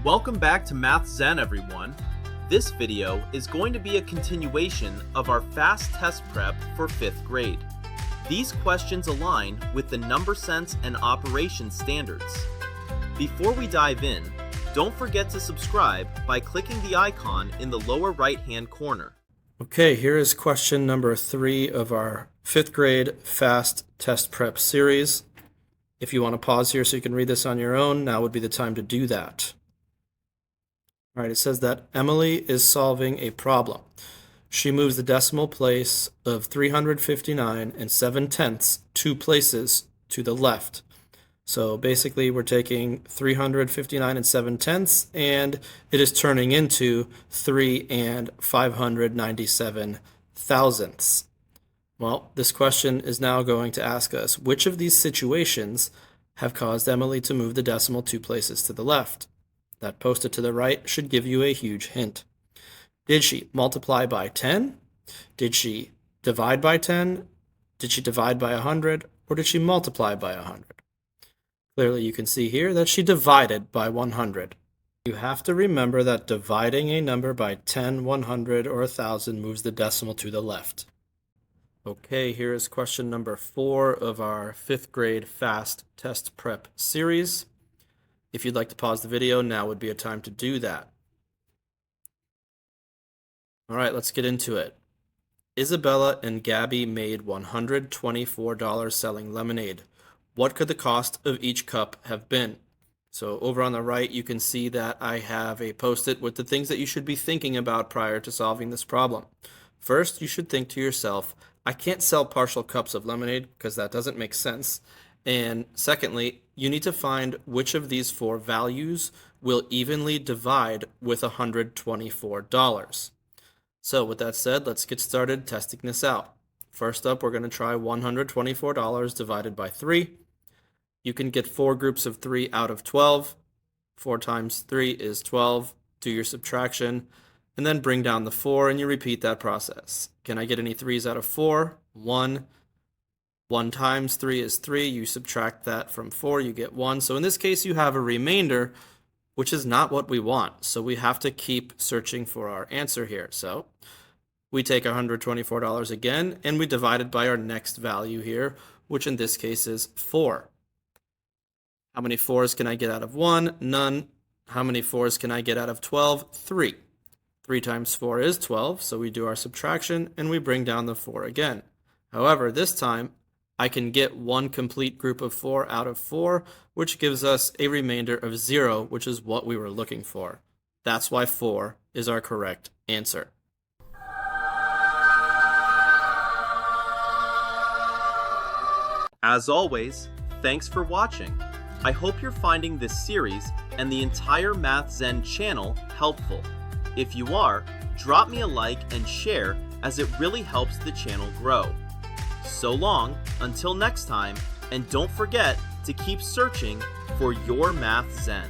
Welcome back to Math Zen, everyone. This video is going to be a continuation of our fast test prep for 5th grade. These questions align with the number sense and operation standards. Before we dive in, don't forget to subscribe by clicking the icon in the lower right-hand corner. Okay, here is question number 3 of our 5th grade fast test prep series. If you want to pause here so you can read this on your own, now would be the time to do that. All right, it says that Emily is solving a problem. She moves the decimal place of 359 and 7/10 2 places to the left. So basically we're taking 359 and 7/10 and it is turning into 3 and 597 thousandths. Well, this question is now going to ask us which of these situations have caused Emily to move the decimal 2 places to the left. That post-it to the right should give you a huge hint. Did she multiply by 10? Did she divide by 10? Did she divide by 100? Or did she multiply by 100? Clearly you can see here that she divided by 100. You have to remember that dividing a number by 10, 100, or 1,000 moves the decimal to the left. Okay, here is question number 4 of our 5th grade fast test prep series. If you'd like to pause the video, now would be a time to do that. All right, let's get into it. Isabella and Gabby made $124 selling lemonade. What could the cost of each cup have been? So over on the right, you can see that I have a post-it with the things that you should be thinking about prior to solving this problem. First, you should think to yourself, I can't sell partial cups of lemonade because that doesn't make sense. And secondly, you need to find which of these 4 values will evenly divide with $124. So with that said, let's get started testing this out. First up, we're going to try $124 divided by 3. You can get 4 groups of 3 out of 12. 4 times 3 is 12. Do your subtraction, and then bring down the 4, and you repeat that process. Can I get any 3s out of 4? 1. 1 times 3 is 3. You subtract that from 4, you get 1. So in this case, you have a remainder, which is not what we want. So we have to keep searching for our answer here. So we take $124 again, and we divide it by our next value here, which in this case is 4. How many 4s can I get out of 1? None. How many 4s can I get out of 12? 3. 3 times 4 is 12, so we do our subtraction, and we bring down the 4 again. However, this time, I can get 1 complete group of 4 out of 4, which gives us a remainder of 0, which is what we were looking for. That's why 4 is our correct answer. As always, thanks for watching. I hope you're finding this series and the entire Math Zen channel helpful. If you are, drop me a like and share as it really helps the channel grow. So long, until next time, and don't forget to keep searching for your Math Zen.